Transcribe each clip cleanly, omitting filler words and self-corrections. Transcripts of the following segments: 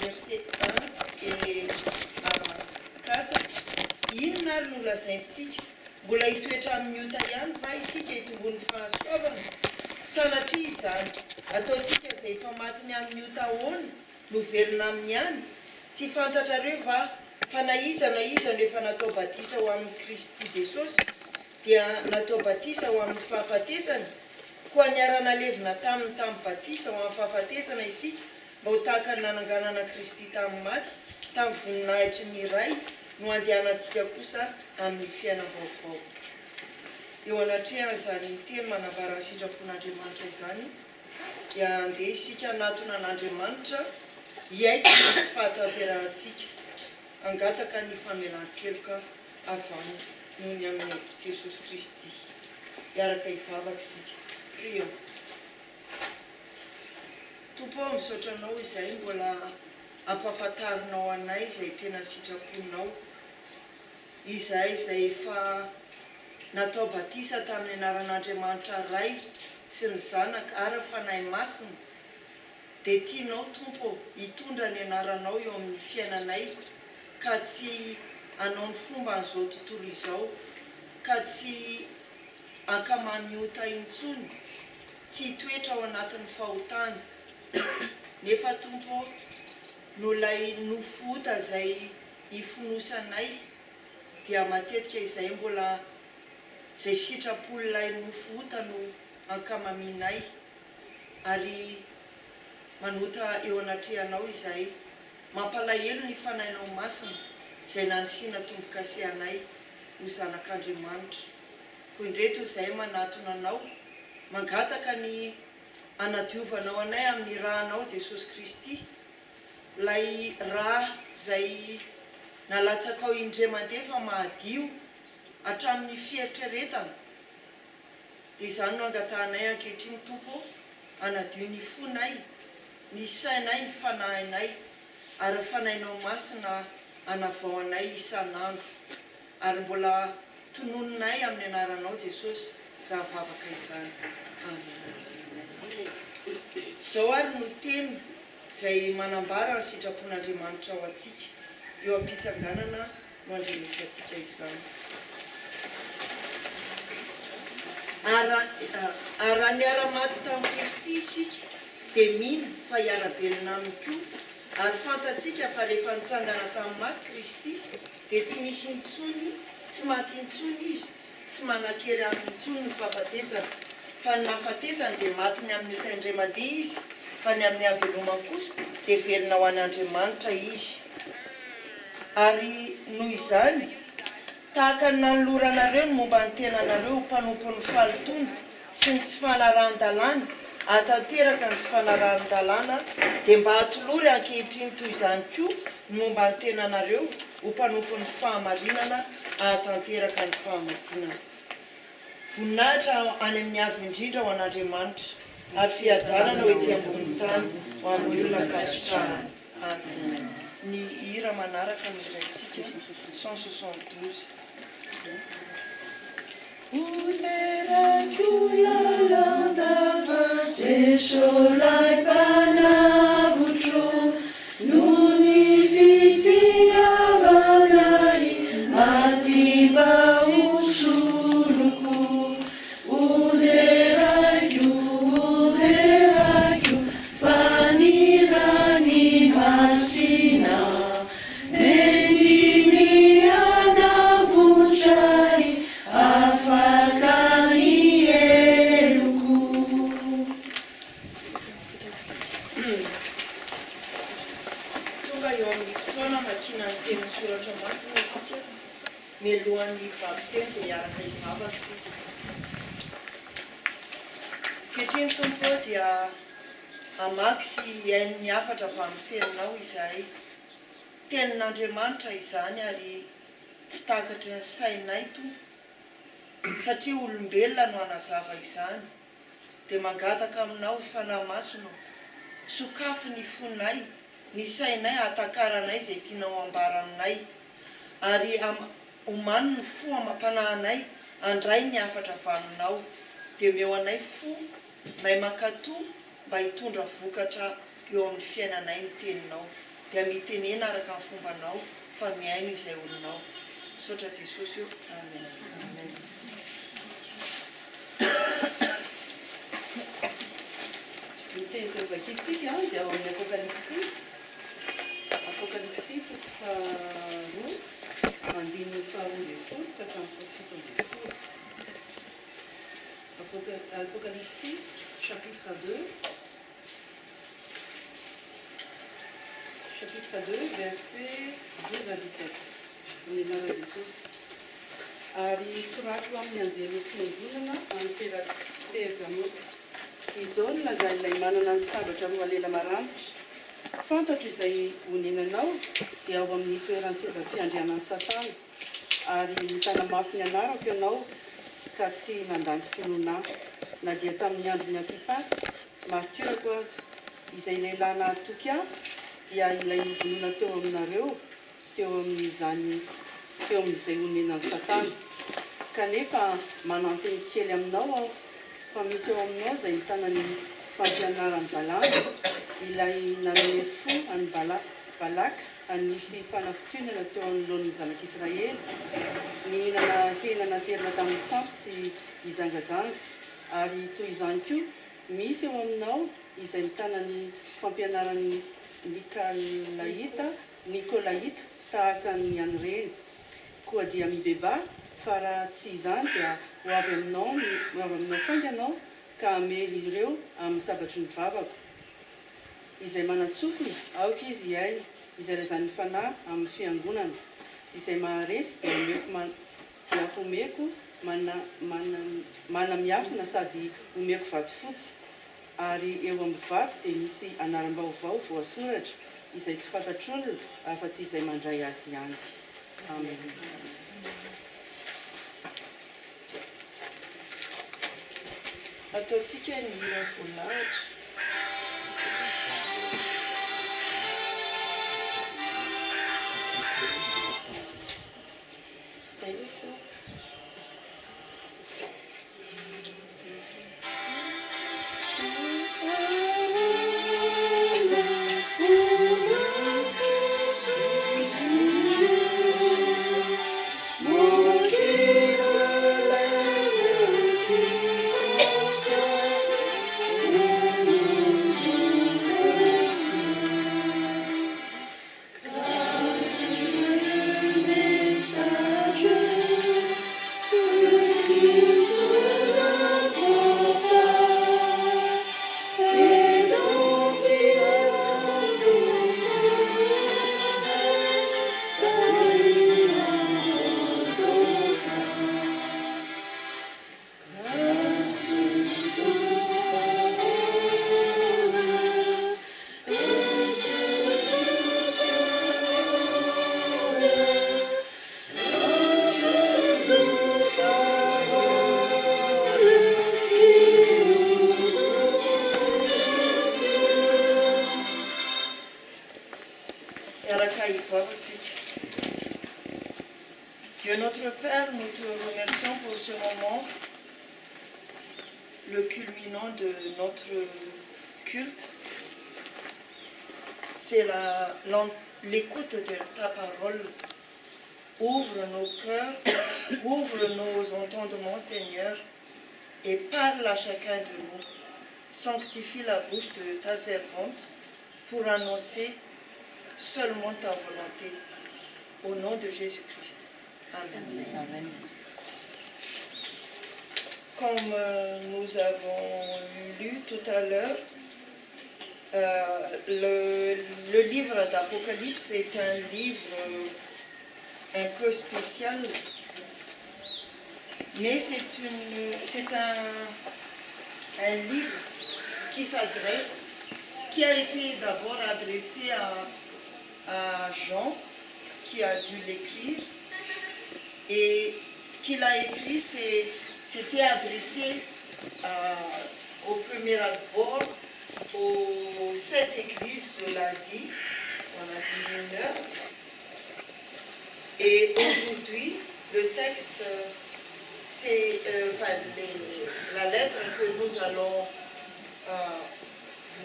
Verset 1 et 4. Inona ary no lazaintsika mbola hitoetra amin'ny ota ihany fa isika hitombony fahasoavana sanatria izany ataontsika izay efa matiny amin'ny ota ahoana no velona amin'ny ihany tsy fantatrareo va fa na iza no efa natao batisa ho amin'ny Kristy Jesosy dia natao batisa ho amin'ny fahafatesana koa niarana levina tamin'ny batisa ho amin'ny fahafatesana isika mba ho tahaka ny nananganana Kristy tamin'ny maty tamin'ny voninahitry ny iray no andehanantsika kosa amin'ny fiainam-baovao. Eo anatrehan'izany teny manambara ny sitrapon'Andriamanitra izany dia andeha isika anatona an'Andriamanitra hiaika ny tsy fahatanterantsika angataka ny famelan-keloka avy aminy amin'ny Jesosy Kristy. Hiaraka hivavaka isika. Prions. Tompo ao misaotra anao izay mbola ampahafantarinao anay izay tena sitraponao izay efa natao batisa tamin'ny anaran'Andriamanitra ray sy ny zanaka ary fanahy masina dia tianao Tompo hitondra ny anaranao eo amin'ny fiainanay ka tsy anao ny fomba an'izao tontolo izao ka tsy ankamany ota intsony tsy hitoetra ao anatin'ny fahotana nefa Tompo no lay nofota izay hifonosanay dia matetika izay mbola izay sitrapolon'ilay nofota no ankamaminay ary manota eo anatrehanao izay mampalahelo ny fanahinao masina izay nanisiana tombo-kase anay ho zanak'Andriamanitra. Koa indreto izay manatona anao mangataka ny anadiovanao anay amin'ny rahanao Jesosy Kristy lay raha izay nalatsakao indray mandeha fa mahadio hatramin'ny fieritreretana dia izany no angatahanay ankehitriny Tompo anadio ny fonay ny sainay ny fanahinay ary fanahinao masina anavao anay isan'andro ary mbola tononinay amin'ny anaranao Jesosy zavavaka izany. Amen. Izao ary no teny izay manambara ny sitrapon'Andriamanitra ao antsika eo am-pitsanganana no andrenisantsika izany. Raha niara-maty tamin'ny Kristy isika dia mino fa hiara-belona aminy koa ary fantatsika fa rehefa nitsangana tamin'ny maty Kristy dia tsy misy intsony tsy maty intsony izy tsy manan-kery amin'ny intsony ny fahafatesana fa ny nahafatesana dia maty ny amin'ny ota indray mandeha izy fa ny amin'ny havelomany kosa dia velona ho an'Andriamanitra izy. Ary noho izany tahaka ny nanoloranareo ny momba ny tenanareo mpanompon'ny falitony sy ny tsy fanarahan-dalàna atanteraka ny tsy fanarahan-dalàna dia mba hatolory ankehitriny toy izany koa ny momba ny tenanareo ho mpanompon'ny fahamarinana atanteraka ny fahamasinana. Voninahitra any amin'ny avo indrindra ho an'Andriamanitra ary fiadanana ho ety ambony tany ho amin'ny olona kasitrahana. Amen. Ny hira manaraka mirantsika 172. Uterakulalandava Jesolai panavutro Nuni fitiavanai Matiba usuluku Uderakyu Fanirani masina Metimiana vutrai Afakani eluku. Tonga eo amin'ny fotoana makina ny teny soratra masina isika mialohan'ny vaviteny dia hiaraka hivavaka isika. Kehitriny Tompo dia hamaky sy hiaino ny hafatra avy amin'ny teninao izay tenin'Andriamanitra izany ary tsy takatry ny sainay Tompo satria olombelona no anazava izany dia mangataka aminao fanahy masina sokafo ny fonay ny sainay hatakaranay izay tianao ambara aminay ary omany ny fo amam-panahinay andray ny hafatra avy aminao dia omeo anay fo mahay makatoa mba hitondra vokatra eo amin'ny fiainanay ny teninao dia mitenena araka ny fombanao fa miaino izay olonao sotra Jesosy io amen. Miteza vakitsika dia ao amin'ny Apokalipsy toko faharoa andininy faharoa ambin'ny folo ka hatramin'ny fahafito ambin'ny folo. Apokalipsy chapitre 2 verset 12 à 17. Ny anarana Jesosy. Ary sorato amin'ny anjely fiangonana any Pergamosy. Izao no lazainy ilay manana ny sabatra roa lela maranitra. Fantatro izay honenanao dia ao amin'ny toerany seza fiandrianan'ny Satana. Ary mitana mafy ny anarako ianao ka tsy nandany finoana na dia tamin'ny andron'ny Antipasy, martirako azy, izay lehilahy nahatoky ahy dia ilay novonoina teo aminareo teo amin'izay honenan'ny Satana. Kanefa mananteny kely aminao aho fa misy eo aminao izay mitana ny fampianaran'ny Balama, ilay nanome fo any Balaka anisy fanafotondana teo anoloan'ny zanak'Israely, mihinana hena naterina tamin'ny sampy sy hijangajanga. Ary toy izany koa misy eo aminao izay mitana ny fampianaran'ny Nikolaita tahaka ny any reny. Koa dia mibeba fa raha tsy izany dia ho avy aminao fanganao ka amely ireo amin'ny sabatry ny vavako izay manatsofina aoka izy iainy izay lazan'ny fanahy amin'ny fiangonana izay maharesy dia homeko manamiafina sady homeko vato fotsy. Ary eo amin'ny vato dia misy anaram-baovao voasoratra izay tsy fantatr'olona afa-tsy izay mandray azy ihany. Amen. Ataontsika ny hira voalahatra. Zay le fo. Dieu notre Père, nous te remercions pour ce moment, le culminant de notre culte. C'est l'écoute de ta parole. Ouvre nos cœurs, ouvre nos entendements, Seigneur, et parle à chacun de nous. Sanctifie la bouche de ta servante pour annoncer seulement ta volonté. Au nom de Jésus-Christ. Amen. Amen. Comme nous avons lu tout à l'heure, le livre d'Apocalypse est un livre un peu spécial, mais c'est un livre qui a été d'abord adressé à Jean, qui a dû l'écrire. Et ce qu'il a écrit, c'était adressé au premier abord aux 7 églises de l'Asie, en Asie mineure. Et aujourd'hui, le texte, c'est la lettre que nous allons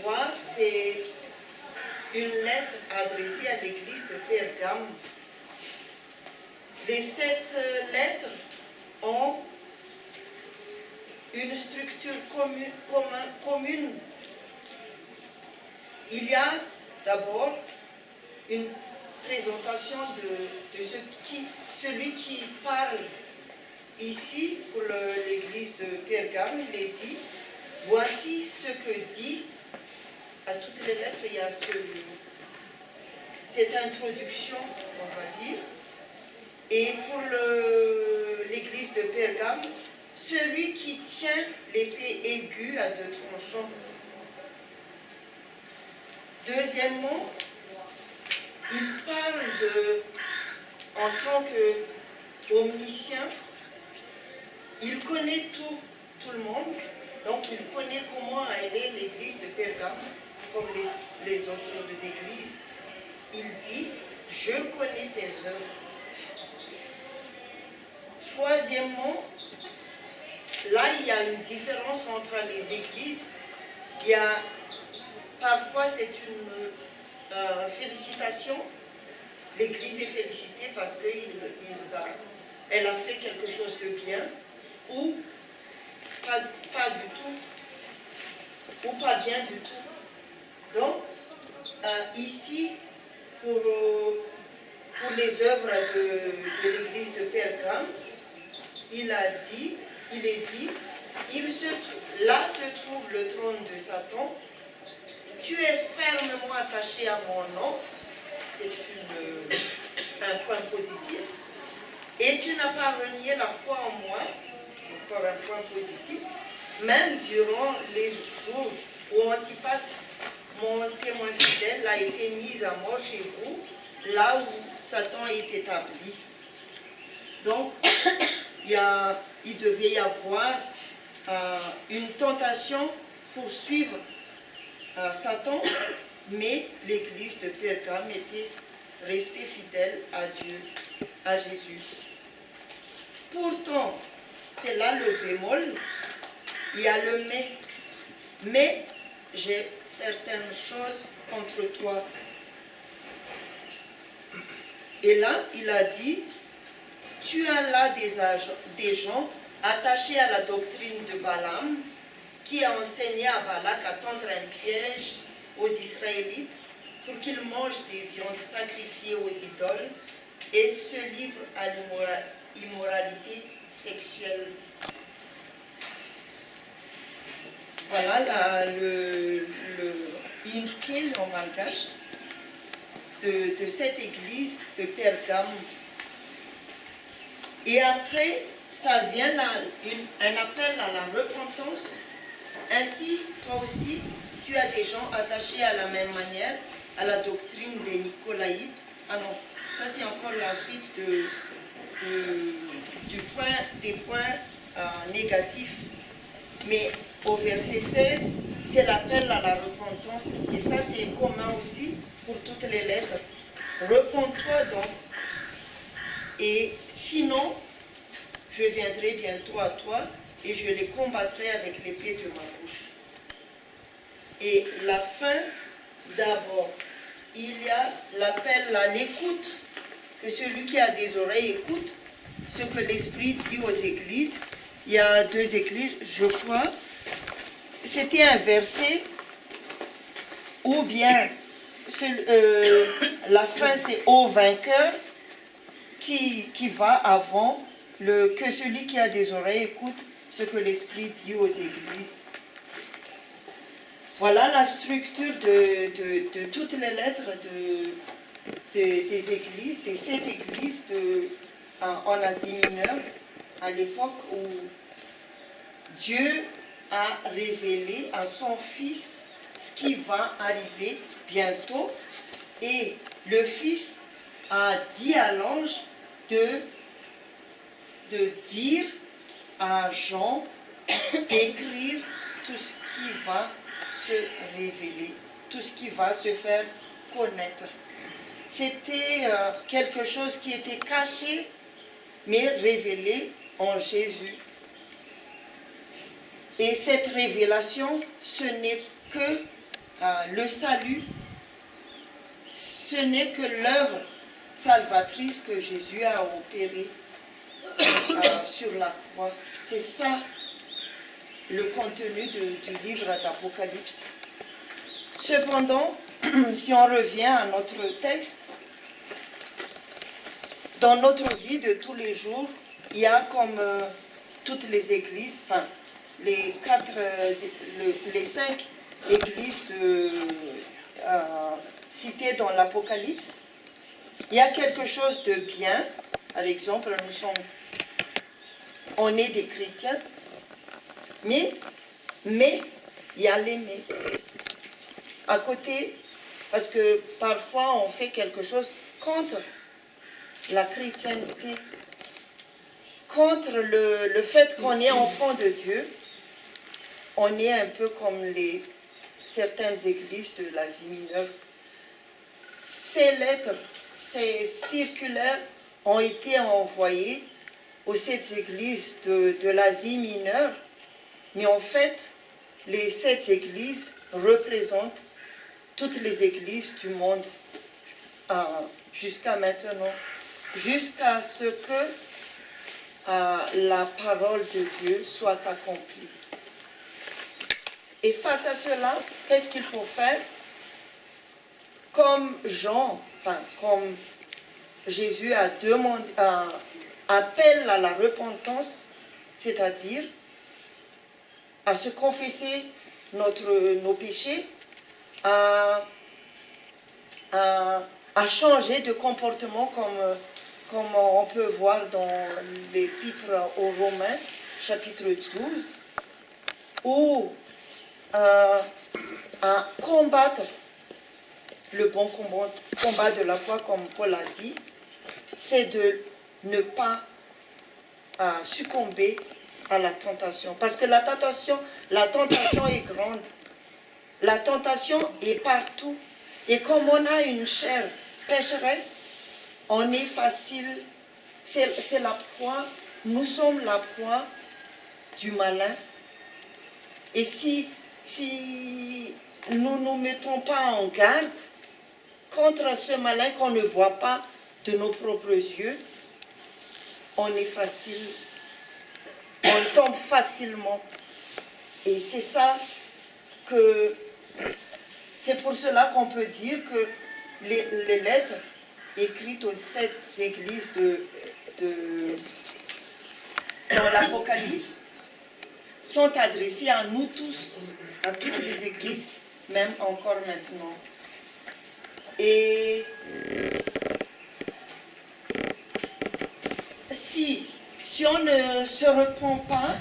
voir, c'est une lettre adressée à l'église de Pergame. Les 7 lettres ont une structure commune. Il y a d'abord une présentation de celui qui parle ici pour l'église de Pergame. Il est dit, voici ce que dit, à toutes les lettres il y a cette introduction, on va dire. Et pour l'église de Pergame, celui qui tient l'épée aiguë à 2 tranchants. Deuxièmement, il parle en tant qu'omniscient, il connaît tout le monde, donc il connaît comment elle est l'église de Pergame, comme les autres églises. Il dit, je connais tes œuvres. Troisièmement, là il y a une différence entre les églises. Parfois c'est une félicitation. L'église est félicitée parce qu'elle a fait quelque chose de bien, ou pas du tout, ou pas bien du tout. Donc, ici, pour les œuvres de l'église de Pergame, il est dit, là se trouve le trône de Satan, tu es fermement attaché à mon nom, c'est un point positif, et tu n'as pas renié la foi en moi, encore un point positif, même durant les jours où Antipas, mon témoin fidèle, a été mis à mort chez vous, là où Satan est établi. Donc, il devait y avoir une tentation pour suivre Satan, mais l'église de Pergame était restée fidèle à Dieu, à Jésus. Pourtant, c'est là le bémol, il y a le mais. Mais j'ai certaines choses contre toi. Et là, il a dit, tu as là des gens attachés à la doctrine de Balaam, qui a enseigné à Balak à tendre un piège aux Israélites pour qu'ils mangent des viandes sacrifiées aux idoles et se livrent à l'immoralité sexuelle. Voilà le injil en malgache de cette église de Pergame. Et après, ça vient là, un appel à la repentance. Ainsi, toi aussi, tu as des gens attachés à la même manière à la doctrine des Nicolaïtes. Ah non, ça c'est encore la suite des points négatifs. Mais au verset 16, c'est l'appel à la repentance. Et ça c'est commun aussi pour toutes les lettres. Repends-toi donc. Et sinon, je viendrai bientôt à toi et je les combattrai avec l'épée de ma bouche. Et la fin, d'abord, il y a l'appel à l'écoute, que celui qui a des oreilles écoute ce que l'Esprit dit aux églises. Il y a 2 églises, je crois. C'était un verset, ou bien la fin c'est au vainqueur, qui va avant que celui qui a des oreilles écoute ce que l'Esprit dit aux églises. Voilà la structure de toutes les lettres des églises, des 7 églises en Asie mineure, à l'époque où Dieu a révélé à son Fils ce qui va arriver bientôt. Et le Fils a dit à l'ange de dire à Jean d'écrire tout ce qui va se révéler, tout ce qui va se faire connaître. C'était quelque chose qui était caché, mais révélé en Jésus. Et cette révélation, ce n'est que le salut, ce n'est que l'œuvre salvatrice que Jésus a opérée sur la croix. C'est ça le contenu du livre d'Apocalypse. Cependant, si on revient à notre texte, dans notre vie de tous les jours, il y a comme toutes les églises, enfin les 5 églises citées dans l'Apocalypse, il y a quelque chose de bien. Par exemple, on est des chrétiens, mais il y a les mais. À côté, parce que parfois on fait quelque chose contre la chrétienté, contre le fait qu'on est enfant de Dieu. On est un peu comme certaines églises de l'Asie mineure. Ces lettres, ces circulaires ont été envoyées aux 7 églises de l'Asie mineure, mais en fait, les 7 églises représentent toutes les églises du monde jusqu'à maintenant, jusqu'à ce que la parole de Dieu soit accomplie. Et face à cela, qu'est-ce qu'il faut faire? Comme comme Jésus a demandé, appelle à la repentance, c'est-à-dire à se confesser nos péchés, à changer de comportement comme on peut voir dans l'épître aux Romains, chapitre 12, ou à combattre le bon combat de la foi, comme Paul a dit, c'est de ne pas succomber à la tentation. Parce que la tentation est grande. La tentation est partout. Et comme on a une chair pécheresse, on est facile. C'est la proie. Nous sommes la proie du malin. Et si nous ne nous mettons pas en garde contre ce malin qu'on ne voit pas de nos propres yeux, on est facile. On tombe facilement. Et c'est ça c'est pour cela qu'on peut dire que les lettres écrites aux 7 églises dans l'Apocalypse sont adressées à nous tous, à toutes les églises, même encore maintenant. Et si on ne se repent pas,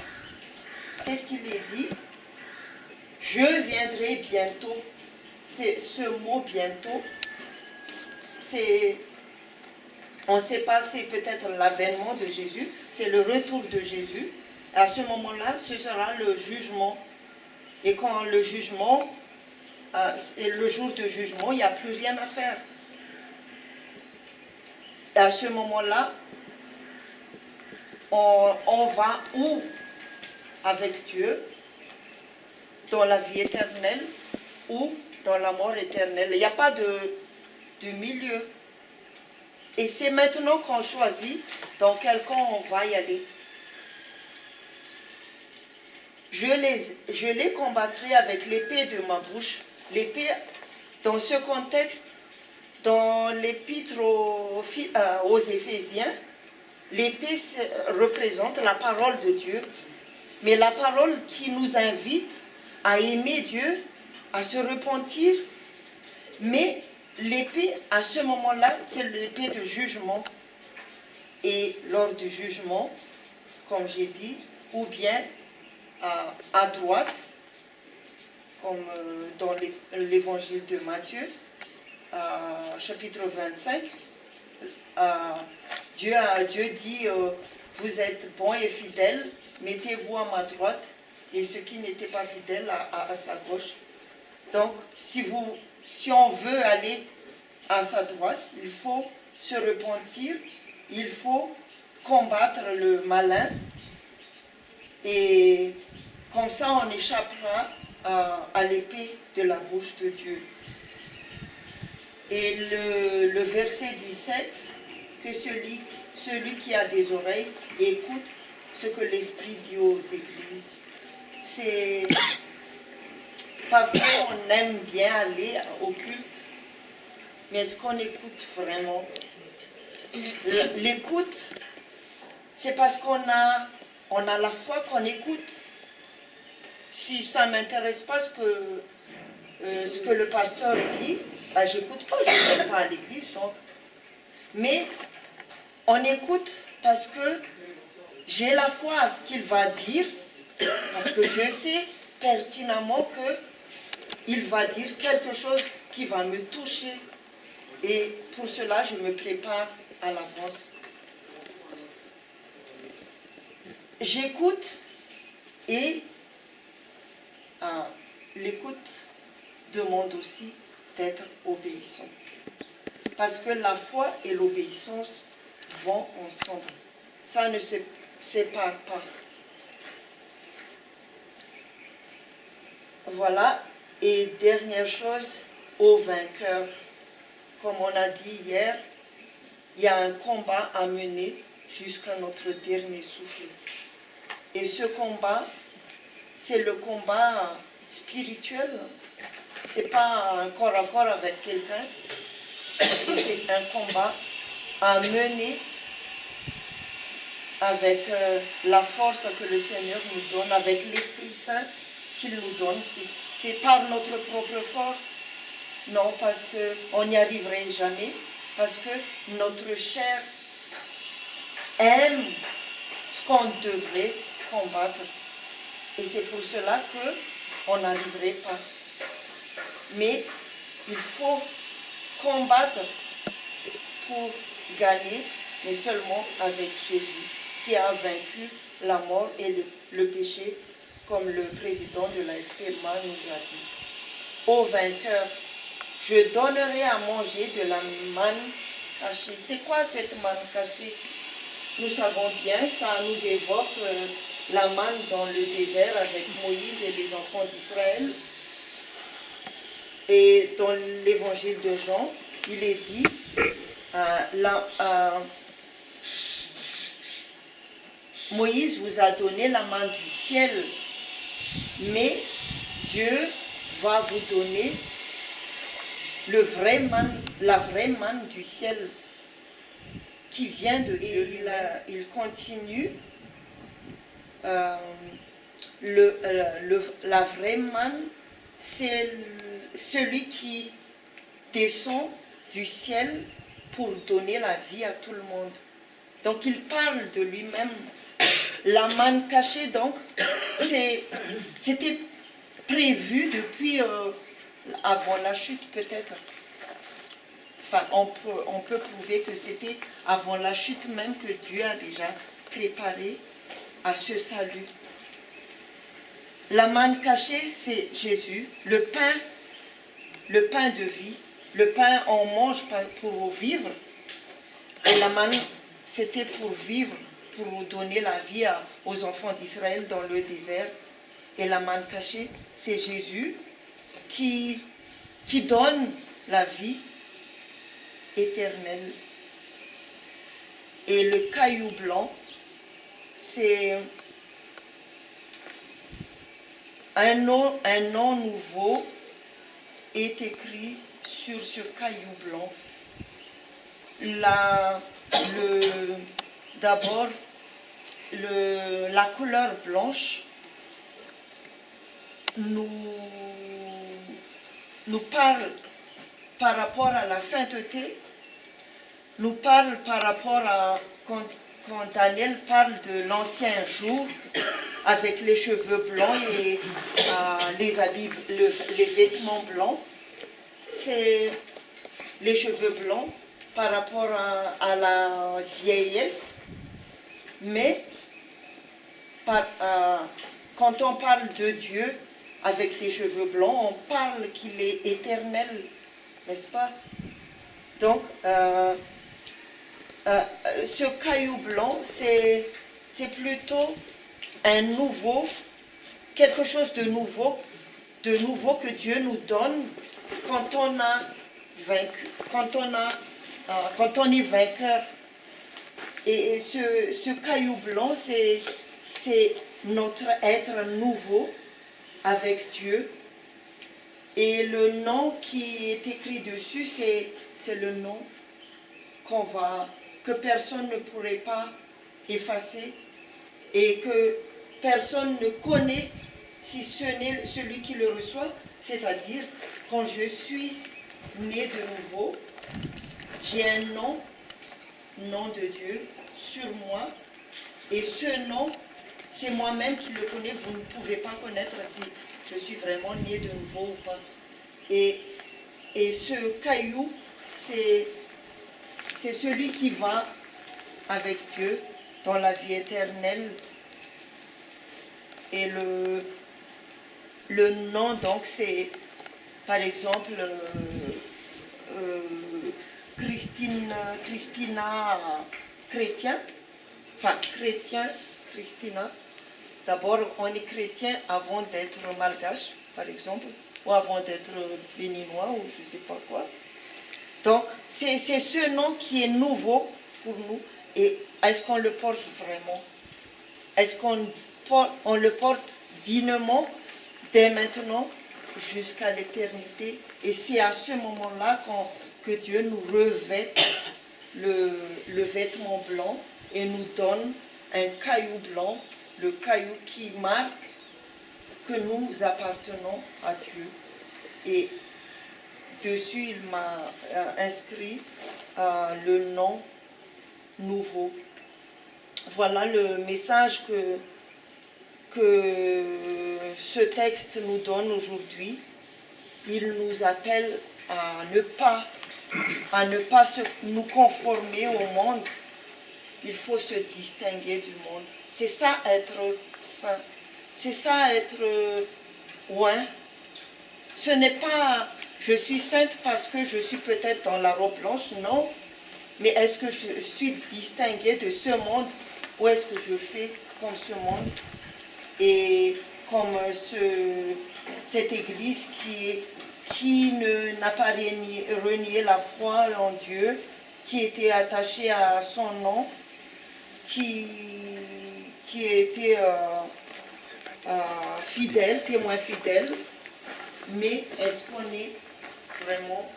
qu'est-ce qu'il est dit? Je viendrai bientôt. C'est ce mot bientôt. On ne sait pas, c'est peut-être l'avènement de Jésus, c'est le retour de Jésus. À ce moment-là, ce sera le jugement. Et quand le jugement, c'est le jour de jugement, il n'y a plus rien à faire. Et à ce moment-là, on va où avec Dieu? Dans la vie éternelle ou dans la mort éternelle. Il n'y a pas de milieu. Et c'est maintenant qu'on choisit dans quel camp on va y aller. Je les combattrai avec l'épée de ma bouche. L'épée, dans ce contexte, dans l'épître aux Éphésiens, l'épée représente la parole de Dieu, mais la parole qui nous invite à aimer Dieu, à se repentir. Mais l'épée, à ce moment-là, c'est l'épée de jugement. Et lors du jugement, comme j'ai dit, ou bien à droite, comme dans l'évangile de Matthieu, chapitre 25, Dieu dit, vous êtes bons et fidèles, mettez-vous à ma droite, et ceux qui n'étaient pas fidèles à sa gauche. Donc, si on veut aller à sa droite, il faut se repentir, il faut combattre le malin. Et Comme ça, on échappera à l'épée de la bouche de Dieu. Et le verset 17, que celui qui a des oreilles écoute ce que l'Esprit dit aux églises. C'est parfois on aime bien aller au culte, mais est-ce qu'on écoute vraiment? L'écoute, c'est parce qu'on a la foi qu'on écoute. Si ça ne m'intéresse pas ce que le pasteur dit, ben, j'écoute pas, je ne vais pas à l'église donc. Mais on écoute parce que j'ai la foi à ce qu'il va dire, parce que je sais pertinemment qu'il va dire quelque chose qui va me toucher. Et pour cela, je me prépare à l'avance. J'écoute et l'écoute demande aussi d'être obéissant. Parce que la foi et l'obéissance vont ensemble. Ça ne se sépare pas. Voilà. Et dernière chose, aux vainqueurs. Comme on a dit hier, il y a un combat à mener jusqu'à notre dernier souffle. Et ce combat, c'est le combat spirituel. Ce n'est pas un corps à corps avec quelqu'un. C'est un combat à mener avec la force que le Seigneur nous donne, avec l'Esprit Saint qu'il nous donne. C'est par notre propre force. Non, parce qu'on n'y arriverait jamais. Parce que notre chair aime ce qu'on devrait combattre. Et c'est pour cela qu'on n'arriverait pas. Mais il faut combattre pour gagner, mais seulement avec Jésus, qui a vaincu la mort et le péché, comme le président de l'AFPMA nous a dit. Ô vainqueur, je donnerai à manger de la manne cachée. C'est quoi cette manne cachée? Nous savons bien, ça nous évoque la manne dans le désert avec Moïse et les enfants d'Israël. Et dans l'évangile de Jean, il est dit, Moïse vous a donné la manne du ciel, mais Dieu va vous donner la vraie manne du ciel qui vient de Dieu. Il continue, la vraie manne, c'est celui qui descend du ciel pour donner la vie à tout le monde. Donc il parle de lui-même. La manne cachée, donc, c'était prévu depuis avant la chute peut-être. Enfin, on peut prouver que c'était avant la chute même que Dieu a déjà préparé à ce salut. La manne cachée, c'est Jésus, le pain de vie. Le pain, on mange pour vivre. Et la manne, c'était pour vivre, pour donner la vie aux enfants d'Israël dans le désert. Et la manne cachée, c'est Jésus qui donne la vie éternelle. Et le caillou blanc, c'est un nom nouveau est écrit sur ce caillou blanc. D'abord, la couleur blanche nous parle par rapport à la sainteté, nous parle par rapport à quand Daniel parle de l'ancien jour avec les cheveux blancs et les habits, les vêtements blancs. C'est les cheveux blancs par rapport à la vieillesse, mais quand on parle de Dieu avec les cheveux blancs, on parle qu'il est éternel, n'est-ce pas? Donc, ce caillou blanc, c'est plutôt un nouveau quelque chose de nouveau que Dieu nous donne quand on a vaincu, quand on est vainqueur. Et ce caillou blanc, c'est notre être nouveau avec Dieu. Et le nom qui est écrit dessus, c'est le nom que personne ne pourrait pas effacer et que personne ne connaît si ce n'est celui qui le reçoit. C'est-à-dire, quand je suis né de nouveau, j'ai un nom de Dieu sur moi, et ce nom, c'est moi-même qui le connais. Vous ne pouvez pas connaître si je suis vraiment né de nouveau ou pas. Et ce caillou, c'est celui qui va avec Dieu dans la vie éternelle. Et le nom, donc, c'est, par exemple, Christina chrétien, enfin chrétien, Christina. D'abord, on est chrétien avant d'être malgache, par exemple, ou avant d'être béninois, ou je ne sais pas quoi. Donc, c'est ce nom qui est nouveau pour nous. Et est-ce qu'on le porte vraiment? Est-ce qu'on le porte dignement dès maintenant jusqu'à l'éternité? Et c'est à ce moment-là que Dieu nous revêt le vêtement blanc et nous donne un caillou blanc, le caillou qui marque que nous appartenons à Dieu. Et dessus, il m'a inscrit le nom nouveau. Voilà le message que ce texte nous donne aujourd'hui. Il nous appelle à ne pas nous conformer au monde. Il faut se distinguer du monde. C'est ça être saint. C'est ça être oint. Ce n'est pas je suis sainte parce que je suis peut-être dans la robe blanche, non. Mais est-ce que je suis distinguée de ce monde ou est-ce que je fais comme ce monde? Et comme cette église qui n'a pas renié la foi en Dieu, qui était attachée à son nom, qui était fidèle, témoin fidèle. Mais est-ce qu'on est vraiment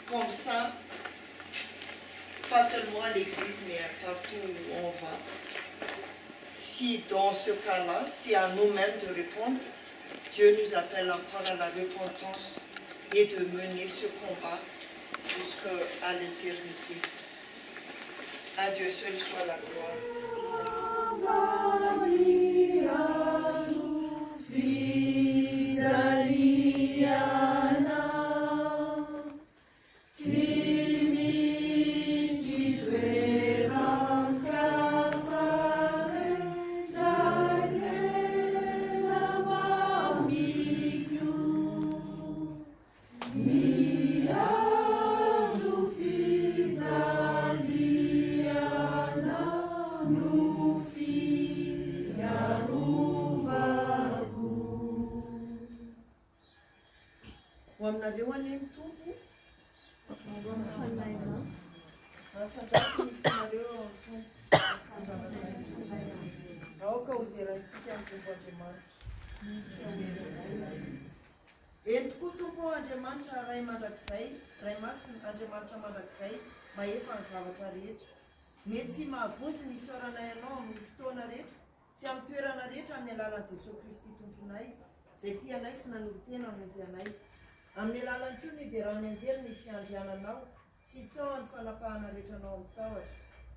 comme ça, pas seulement à l'église, mais partout où on va? Si dans ce cas-là, c'est à nous-mêmes de répondre, Dieu nous appelle encore à la repentance et de mener ce combat jusqu'à l'éternité. À Dieu seul soit la gloire. Entoko tompo Andriamanitra ray mandrakizay, ray masina Andriamanitra mandrakizay, mahefa ny zavatra rehetra. Mety tsy mahavonjy ny isaoranay ianao amin'ny fotoana rehetra, tsy amin'ny toerana rehetra amin'ny alalan'i Jesosy Kristy tomponay, izay tianay sy nanorotena amonjy anay. Amin'ny alalany koa ny dia raha ny anjely ny fiandriananao, sy tsoa ny fanapahana rehetra anao amin'ny tahotra,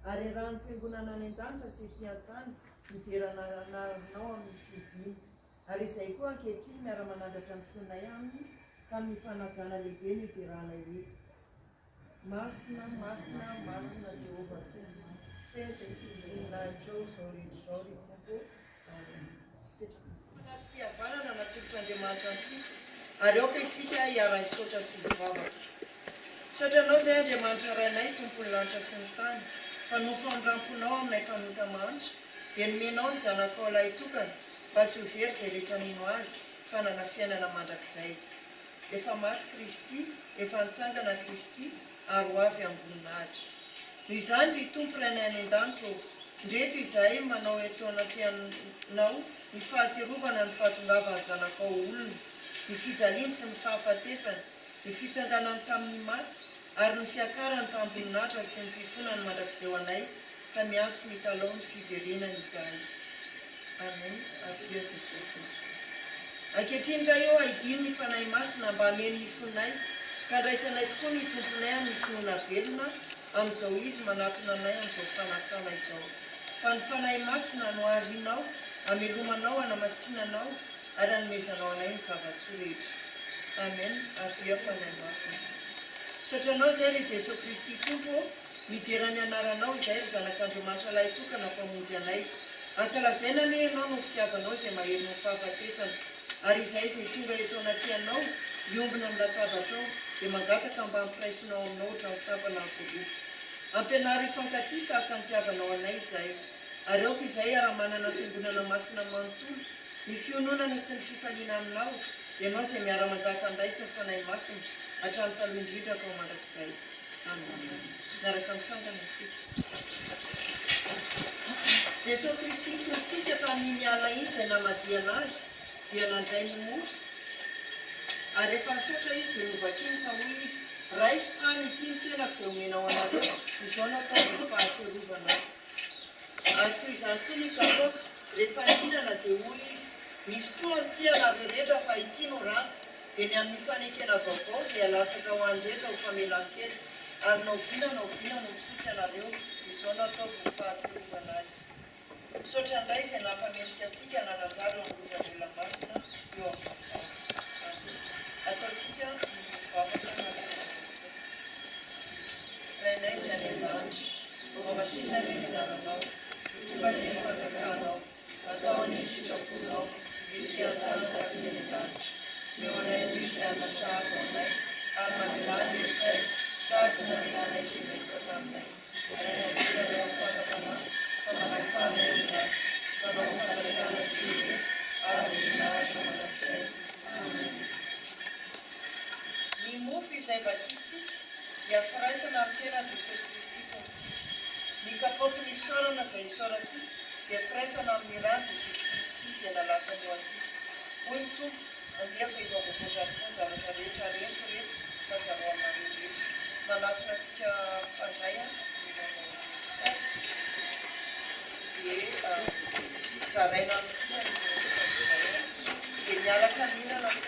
ary raha ny fiangonana any an-danitra sy ety an-tany, niderana anao amin'ny fidiny. Ary izay koa ankehitriny miara-manandratra ny fonay aminy ka ny fanajana lehibe ny idiranay hoe masina, masina, masina Jehova Tompo, fety voninahitra izao rehetra izao ry Tompo. Anaty fihavanana natolotr'Andriamanitra antsika, ary aoka isika hiara-hisaotra sy mivavaka. Saotranao izay Andriamanitra rainay, tompony lanitra sy ny tany, fa no famindramponao aminay mpanota manitra, dia nomenao ny zanakao lahy tokana, mba tsy ho very izay rehetra nino azy fanana fiainana mandrakizay. Efa maty Kristy, efa nitsangana Kristy ary ho avy amboninahitra. Noho izany ry tompo ray any an-danitra ndreto izahay manao eto anatrehanao ny fahatserovana ny fahatongavan'ny zanakao olona, ny fijaliany sy ny fahafatesany, ny fitsanganany tamin'ny maty ary ny fiakarany tamboninahitra sy ny fifonany mandrakizay ho anay ka miandro sy mitalao ny fiverenany izahay. Amen. Avia Jesosy Kristy. Ankehitriny indray eo ahidiny ny fanahy masina mba hameno ny fonay ka ndraisanay tokoa ny tomponay amin'ny finoana velona amin'izao izy manatona anay amin'izao fanasana izao. Fa ny fanahy masina no arinao, amelomanao, anamasinanao ary anomezanao anay ny zava-tsoa rehetra. Amen. Avia fanahy masina. Satranao izay ry Jesosy Kristy tompo, miderany anaranao izay ry zanak'Andriamanitra lahy tokana mpamonjy anay. Ankalazaina ane ianao no fitiavanao izay mahery ny fahafatesana ary izay tonga eto anatrehanao iombina amin'ny latabatrao dia mangataka mba hampiraisinao aminao ohatrany sapana voaloha. Ampianary ifankatia tahaka ny tiavanao anay izahay ary aoka izay ara-manana fiangonana masina manontolo ny fiononana sy ny fifaliana aminao ianao izay miara-manjaka anday sy ny fanahy masina hatramin'ny taloha indrindra ka ao mandrakizay. Amen. Miaraka mitsangana isika. Jesosy Kristy tompitsika tamin'ny ala iny izay namadiana azy dia nandray ny mofo ary rehefa nisotra izy dia novakiny ka hoy izy raiso any ity ny tenako izay omenao anareo izao natao ny fahatserovana. Ary toy izany koa ny kapoaka rehefa nihinana dia hoy izy misy toa ny tia anareo rehetra fa ity no ranko dia ny amin'ny fanekena vaovao izay alatsaka ho any rehetra ho famelan-kely ary naovinana no misotro anareo izao natao ny fahatserovana azy. Misaotra indray izay nampametrika antsika nananjara eo amin'ny lovan'olona masina eo amin'ny masana. Ataontsika mivavaka rainay izay any an-danitra, mavasina ny fihinananao, tonga ny fanjakanao, atao ny sitraponao, ety an-tany tahaka ny an-danitra. Eo anay no izay anasa azo aminay, ary mamelany eritay, tahaka ny mamelanay izay meloka taminay. Aizantsika reo fanjakana, famanafanay amin'azy, fanao fanjakana sy ireo, ary voninahitra mandrakizay. Amen. Ny mofo izay vakitsika dia firaisana amin'ny tenan'i Jesosy Kristy tompontsika. Ny kapoaky ny fisaorana izay isaorantsika dia firaisana amin'ny rano Jesosy Kristy izay nalatsany eo antsika. Hoy ny tompo, andeha fa hivaovavoatra tokoa zavatra rehetra rento reto fahazahoanareo rehetra. Manatona antsika mpandraya say dia zaraina amintsika dia miaraka mihinana sy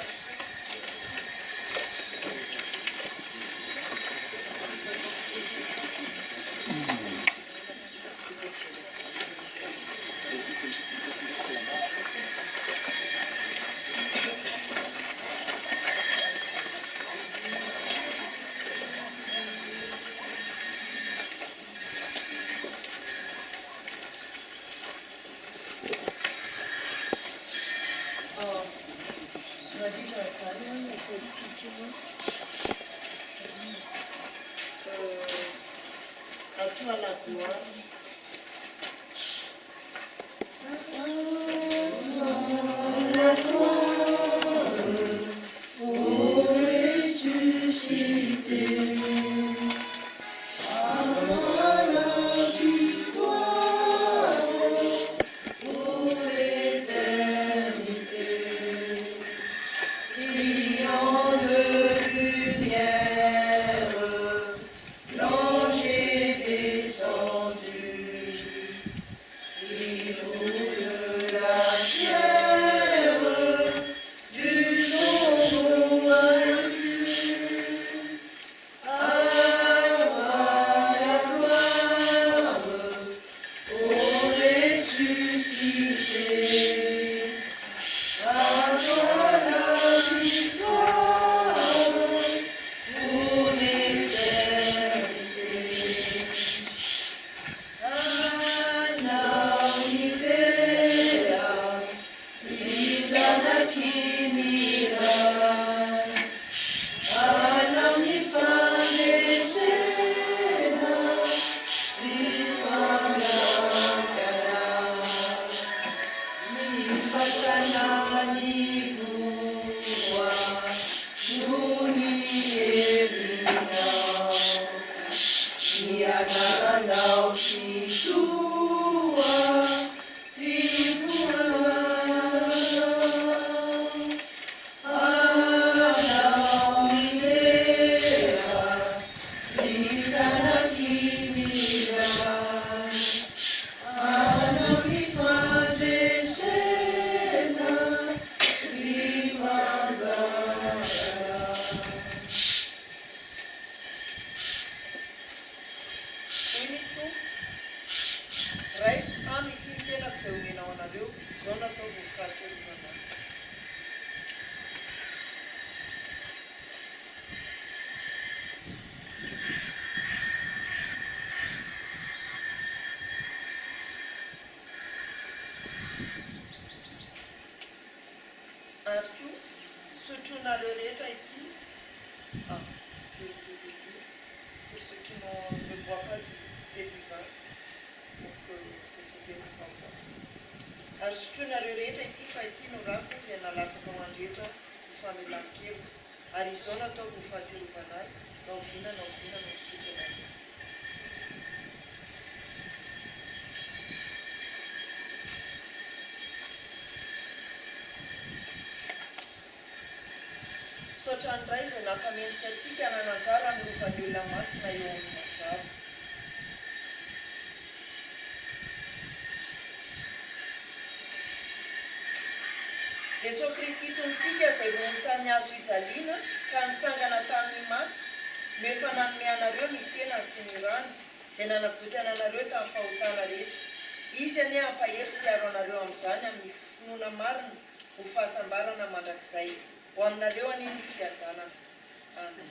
Ianarandao tsy toa, tsy voalavo. Anao milefa, ny zanaky miray. Anao mifandresena, ny manjara. Inito, raiso amity ny tenako izay omenao anareo, izao natao ho fahatserevana. Ary koa, sotroinareo rehetra ity. Ah, je vais le dire. Pour ceux qui ne boivent pas c'est du vin, donc vous pouvez me comprendre. Ary sotroinareo rehetra ity fa ity no rako izay nalatsaka ho andrehetra ho famelan-kely. Ary izao natao ho fahatserovana azy, naoviana no sotro anareo. Saotra andray izay nampamendrika antsika nananjara amin'ny rovan'olona masina eo amin'ny mazava. Jesosy Kristy tontsika izay vonontany azo fijaliana ka nitsangana tamin'ny maty, mefa nanome anareo ny tenany sy ny rano izay nanavotana anareo tamin'ny fahotana rehetra. Izy anie ampahery sy aro anareo amin'izany amin'ny finoana marina ho fahasambarana mandrakizay ho aminareo anie ny fiadanana. Amen.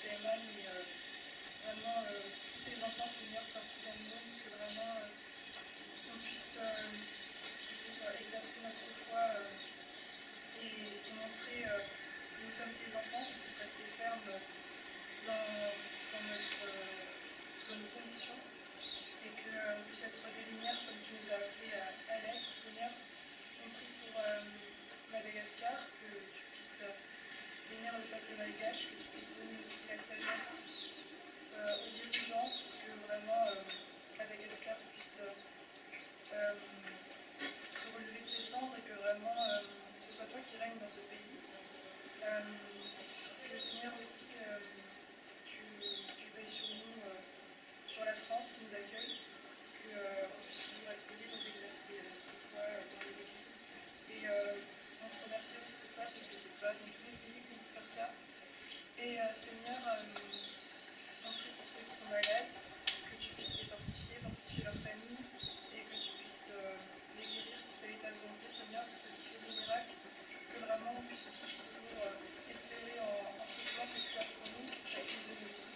Seigneur, mais vraiment tous tes enfants, Seigneur, partout dans le monde. règne dans ce pays. Que Seigneur aussi, tu veilles sur nous, sur la France qui nous accueille, qu'on puisse toujours être libre d'exercer notre foi dans les églises. Et on te remercie aussi pour ça, parce que c'est pas dans tous les pays qu'on peut faire ça. Et Seigneur, on prie pour ceux qui sont malades, que tu puisses les fortifier leur famille, et que tu puisses les guérir si tel est ta volonté, Seigneur, que tu fais des miracles, que vraiment on puisse toujours espérer en ce soir que tu as pour nous, chacune de nos vies.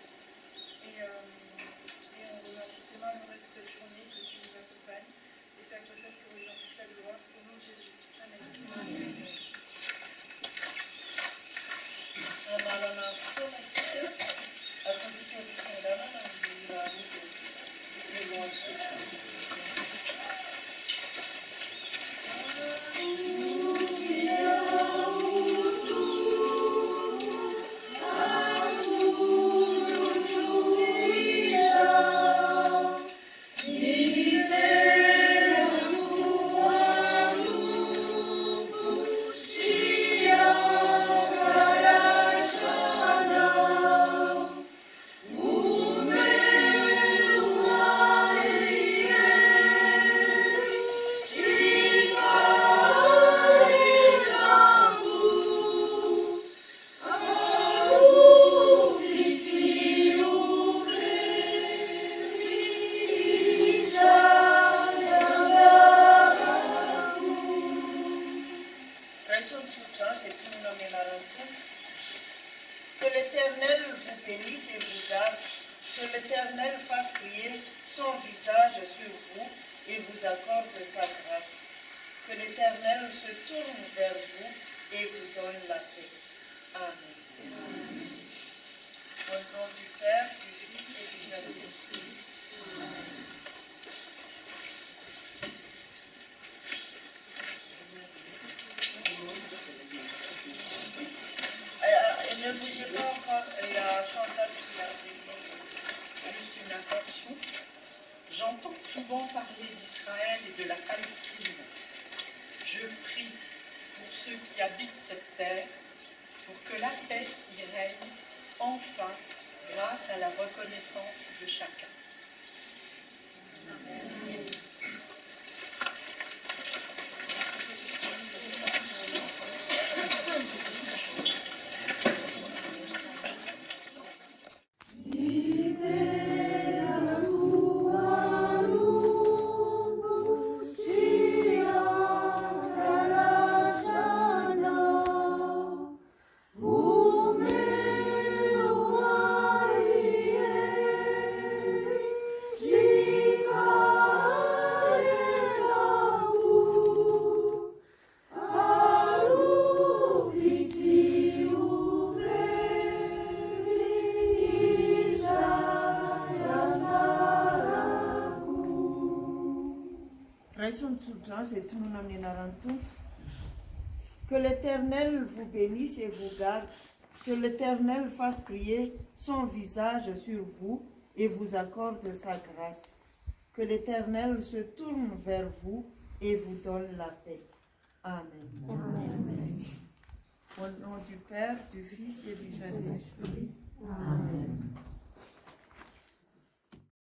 Et on remet entre tes mains le reste de cette journée, que tu nous accompagnes. Et c'est à toi seul que revient toute la gloire, au nom de Jésus. Amen. Que l'Éternel vous bénisse et vous garde, que l'Éternel fasse briller son visage sur vous et vous accorde sa grâce. Que l'Éternel se tourne vers vous et vous donne la paix. Amen. Au nom du Père, du Fils et du Saint-Esprit. Amen. Ne bougez pas encore, il y a Chantal qui a fait juste une attention. J'entends souvent parler d'Israël et de la Palestine. Je prie pour ceux qui habitent cette terre, pour que la paix y règne enfin grâce à la reconnaissance de chacun. Amen. Que l'Éternel vous bénisse et vous garde, que l'Éternel fasse briller son visage sur vous et vous accorde sa grâce. Que l'Éternel se tourne vers vous et vous donne la paix. Amen. Amen. Au nom du Père, du Fils et du Saint-Esprit. Amen.